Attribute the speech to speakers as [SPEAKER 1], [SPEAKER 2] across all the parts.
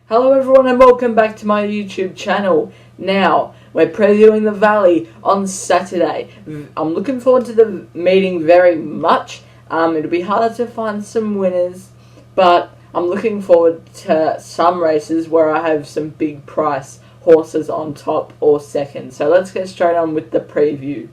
[SPEAKER 1] Hello everyone and welcome back to my YouTube channel. Now, we're previewing the Valley on Saturday. I'm looking forward to the meeting very much. It'll be harder to find some winners, but I'm looking forward to some races where I have some big price horses on top or second. So let's get straight on with the preview.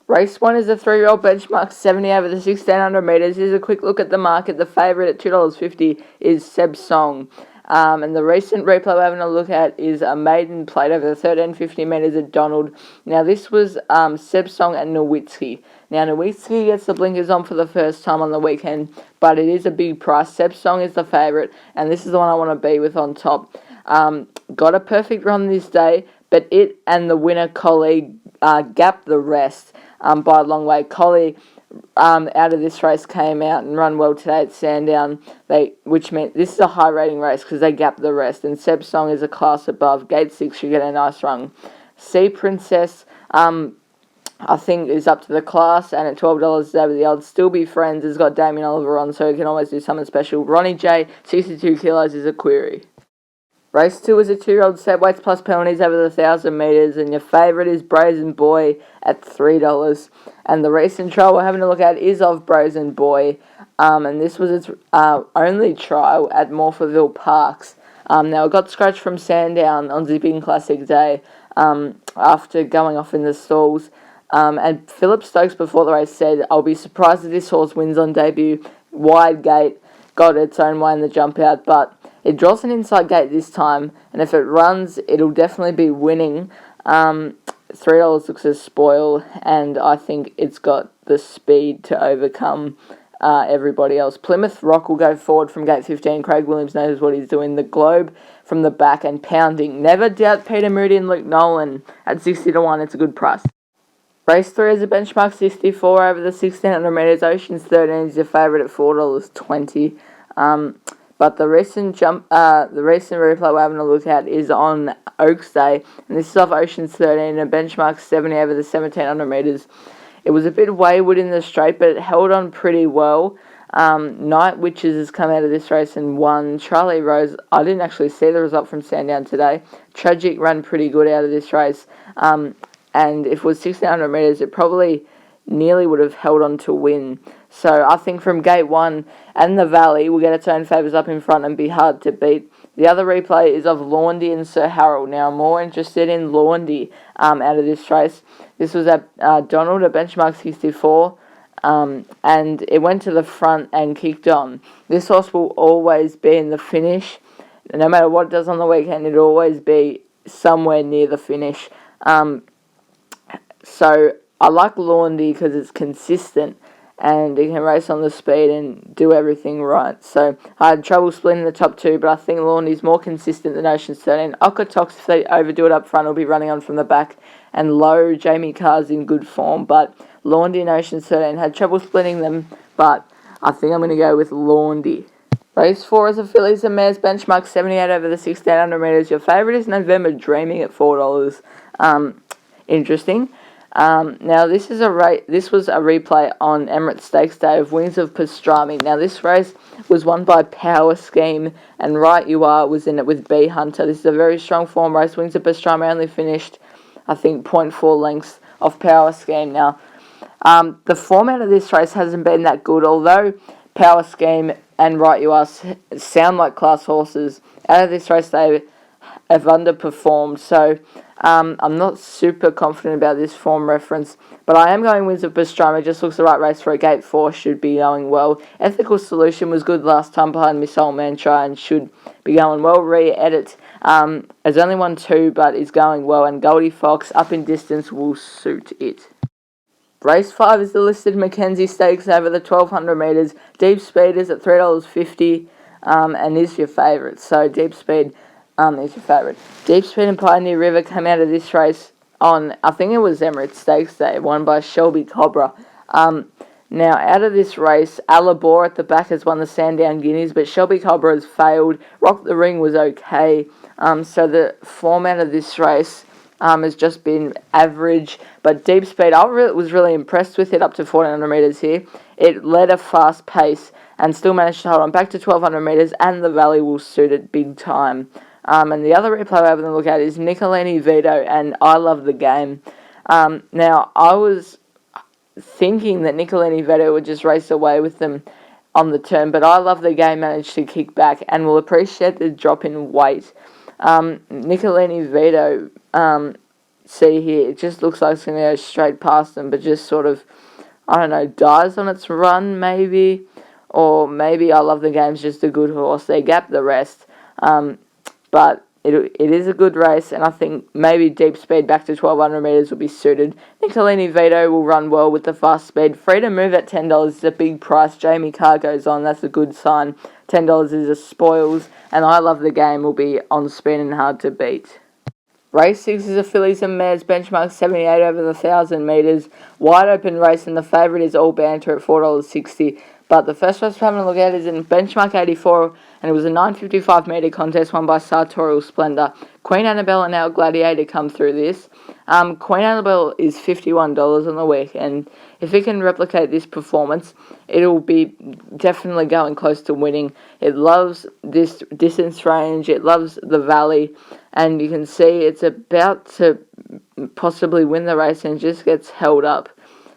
[SPEAKER 1] Race 1 is a 3-year-old benchmark 70 over the 1600 metres. Here's a quick look at the market. The favourite at $2.50 is Seb Song. And the recent replay we're having a look at is a maiden plate over the 1350 metres at Donald. Now this was Seb Song and Nowitzki. Now Nowitzki gets the blinkers on for the first time on the weekend, but it is a big price. Seb Song is the favourite, and this is the one I want to be with on top. Got a perfect run this day, but it and the winner Collie gapped the rest by a long way. Collie out of this race came out and run well today at Sandown, which meant this is a high rating race because they gapped the rest, and Seb Song is a class above. Gate 6 should get a nice run. Sea Princess I think is up to the class, and at $12 over the odds. Still Be Friends has got Damien Oliver on, so he can always do something special. Ronnie J, 62 kilos is a query. Race 2 is a 2-year-old set weights plus penalties over the 1,000 metres, and your favourite is Brazen Boy at $3. And the recent trial we're having a look at is of Brazen Boy, and this was its only trial at Morphettville Parks. Now it got scratched from Sandown on Zipping Classic Day after going off in the stalls. And Philip Stokes before the race said, "I'll be surprised if this horse wins on debut." Wide gate, got its own way in the jump out, but it draws an inside gate this time, and if it runs, it'll definitely be winning. $3 looks a spoil, and I think it's got the speed to overcome everybody else. Plymouth Rock will go forward from gate 15. Craig Williams knows what he's doing. The Globe from the back and pounding. Never doubt Peter Moody and Luke Nolan at 60-1. It's a good price. Race 3 is a benchmark 64 over the 1600 metres. Oceans 13 is your favourite at $4.20. But the recent replay we're having a look at is on Oaks Day, and this is off Oceans 13, a benchmark 70 over the 1700 metres. It was a bit wayward in the straight, but it held on pretty well. Night Witches has come out of this race and won. Charlie Rose, I didn't actually see the result from Sandown today. Tragic ran pretty good out of this race. And if it was 1600 metres, it probably nearly would have held on to win. So I think from gate 1 and the Valley will get its own favours up in front and be hard to beat. The other replay is of Laundy and Sir Harold. Now I'm more interested in Laundy out of this race. This was at Donald, a benchmark 64, and it went to the front and kicked on. This horse will always be in the finish. No matter what it does on the weekend, it'll always be somewhere near the finish. So I like Laundy because it's consistent and it can race on the speed and do everything right. So I had trouble splitting the top two, but I think Laundy's more consistent than Oceans 13. Okotox, if they overdo it up front, will be running on from the back. And low, Jamie Carr's in good form, but Laundy and Oceans 13 had trouble splitting them, but I think I'm going to go with Laundy. Race 4 is a Fillies and Mares benchmark 78 over the 1600 metres. Your favourite is November Dreaming at $4. Interesting. Now this was a replay on Emirates Stakes Day of Wings of Pastrami. Now this race was won by Power Scheme, and Right You Are was in it with B Hunter. This is a very strong form race. Wings of Pastrami only finished, I think, 0.4 lengths off Power Scheme. Now the format of this race hasn't been that good, although Power Scheme and Right You Are sound like class horses. Out of this race they have underperformed, so I'm not super confident about this form reference, but I am going Wings of Pastrami. Just looks the right race for a gate 4, should be going well. Ethical Solution was good last time behind Miss Old Mantra and should be going well. Re-edit has only won 2, but is going well, and Goldie Fox up in distance will suit it. Race 5 is the listed Mackenzie Stakes over the 1200 metres. Deep Speed is at $3.50 and is your favourite, so Deep Speed is your favourite. Deep Speed and Pioneer River came out of this race on, I think it was Emirates Stakes Day, won by Shelby Cobra. Now, out of this race, Alabor at the back has won the Sandown Guineas, but Shelby Cobra has failed. Rock the Ring was okay. So the format of this race has just been average. But Deep Speed, was really impressed with it up to 1400 metres here. It led a fast pace and still managed to hold on back to 1200 metres, and the Valley will suit it big time. And the other replay we're having a look at is Nicolini Vito and I Love the Game. Now, I was thinking that Nicolini Vito would just race away with them on the turn, but I Love the Game managed to kick back and will appreciate the drop in weight. Nicolini Vito, see here, it just looks like it's going to go straight past them, but just sort of, I don't know, dies on its run maybe, or maybe I Love the Game's just a good horse. They gap the rest, but it is a good race, and I think maybe deep speed back to 1200 metres will be suited. Nicolini Vito will run well with the fast speed. Free to Move at $10 is a big price. Jamie Carr goes on, that's a good sign. $10 is a spoils, and I Love the Game will be on spin and hard to beat. Race 6 is a fillies and mares benchmark 78 over the 1,000 metres. Wide open race, and the favourite is All Banter at $4.60. But the first race we're having a look at is in benchmark 84, and it was a 955 metre contest won by Sartorial Splendour. Queen Annabelle and Our Gladiator come through this. Queen Annabelle is $51 on the week, and if it can replicate this performance, it'll be definitely going close to winning. It loves this distance range, it loves the valley, and you can see it's about to possibly win the race and just gets held up.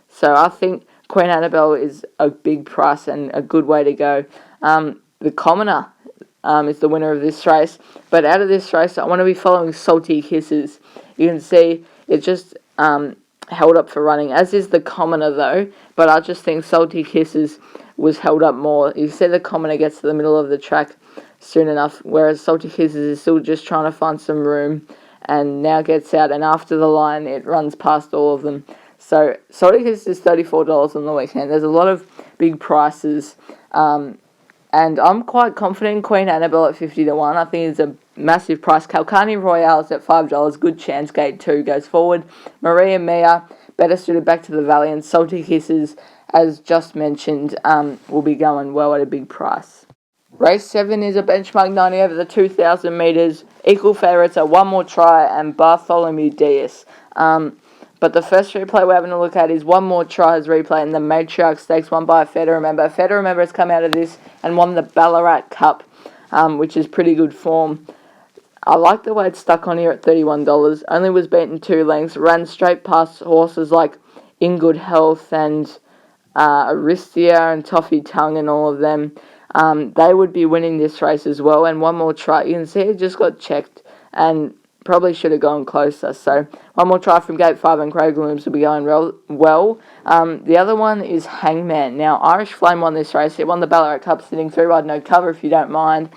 [SPEAKER 1] So I think Queen Annabelle is a big price and a good way to go. The Commoner is the winner of this race. But out of this race, I want to be following Salty Kisses. You can see it just held up for running, as is the Commoner though. But I just think Salty Kisses was held up more. You see the Commoner gets to the middle of the track soon enough, whereas Salty Kisses is still just trying to find some room and now gets out, and after the line it runs past all of them. So Salty Kisses is $34 on the weekend. There's a lot of big prices, and I'm quite confident in Queen Annabelle at 50 to 1. I think it's a massive price. Calcani Royale is at $5. Good chance. Gate 2 goes forward. Maria Mia, better suited back to the valley, and Salty Kisses, as just mentioned, will be going well at a big price. Race 7 is a benchmark 90 over the 2,000 metres. Equal favourites are One More Try and Bartholomew Diaz. But the first replay we're having a look at is One More Try's replay in the Matriarch Stakes won by Feder Remember. Feder Remember has come out of this and won the Ballarat Cup, which is pretty good form. I like the way it's stuck on here at $31. Only was beaten 2 lengths. Ran straight past horses like In Good Health and Aristia and Toffee Tongue and all of them. They would be winning this race as well. And One More Try, you can see it just got checked and probably should have gone closer. So One More Try from Gate 5 and Craig Williams will be going well. The other one is Hangman. Now, Irish Flame won this race. It won the Ballarat Cup sitting 3 wide, no cover if you don't mind.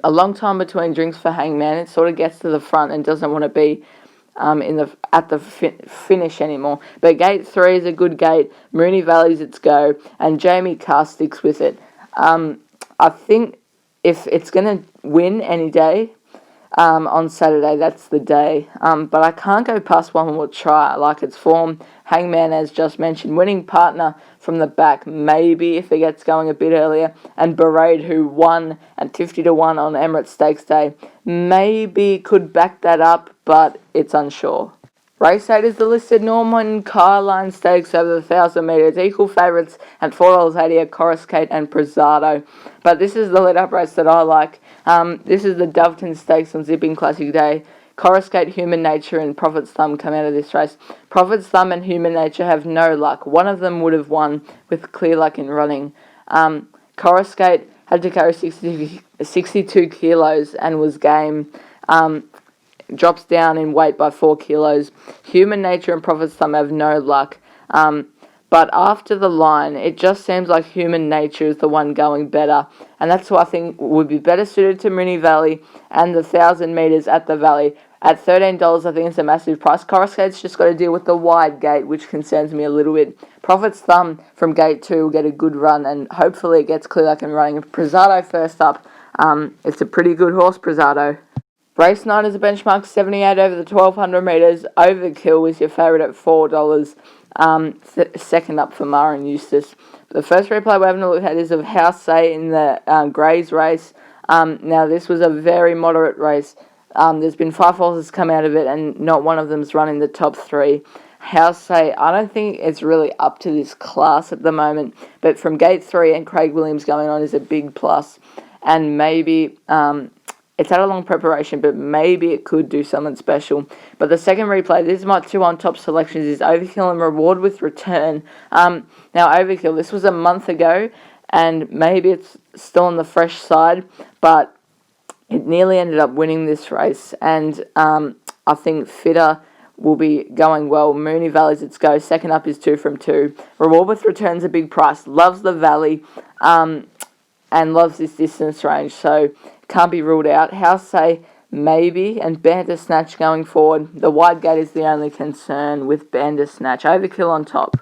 [SPEAKER 1] A long time between drinks for Hangman. It sort of gets to the front and doesn't want to be at the finish anymore. But Gate 3 is a good gate. Moonee Valley's its go, and Jamie Carr sticks with it. I think if it's going to win any day, on Saturday, that's the day. But I can't go past One More Try. I like its form. Hangman, as just mentioned, winning partner from the back, maybe if it gets going a bit earlier. And Berate, who won at 50 to 1 on Emirates Stakes Day, maybe could back that up, but it's unsure. Race 8 is the listed Norman Carline Stakes over the 1,000 metres. Equal favourites at $4.80 are Coruscate and Prezado. But this is the lead-up race that I like. This is the Doveton Stakes on Zipping Classic Day. Coruscate, Human Nature and Prophet's Thumb come out of this race. Prophet's Thumb and Human Nature have no luck. One of them would have won with clear luck in running. Coruscate had to carry 62 kilos and was game. Drops down in weight by 4 kilos. Human Nature and Prophet's Thumb have no luck. But after the line, it just seems like Human Nature is the one going better. And that's what I think would be better suited to Moonee Valley and the 1,000 metres at the Valley. At $13, I think it's a massive price. Coruscate's just got to deal with the wide gate, which concerns me a little bit. Prophet's Thumb from gate 2 will get a good run, and hopefully it gets clear like and running. Prezado first up. It's a pretty good horse, Prezado. Race 9 is a benchmark 78 over the 1,200 metres. Overkill is your favourite at $4. Second up for Mara and Eustace. The first replay we're having a look at is of House Say in the Greys race. Now, this was a very moderate race. There's been 5 horses come out of it, and not one of them's run in the top 3. House Say, I don't think it's really up to this class at the moment, but from gate 3 and Craig Williams going on is a big plus. And maybe It's had a long preparation, but maybe it could do something special. But the second replay, this is my 2 on top selections, is Overkill and Reward with Return. Now, Overkill, this was a month ago, and maybe it's still on the fresh side, but it nearly ended up winning this race, and I think Fitter will be going well. Moonee Valley's its go. Second up is 2 from 2. Reward with Return's a big price. Loves the Valley, and loves this distance range, so can't be ruled out. House Say maybe, and Bandersnatch going forward. The wide gate is the only concern with Bandersnatch. Overkill on top.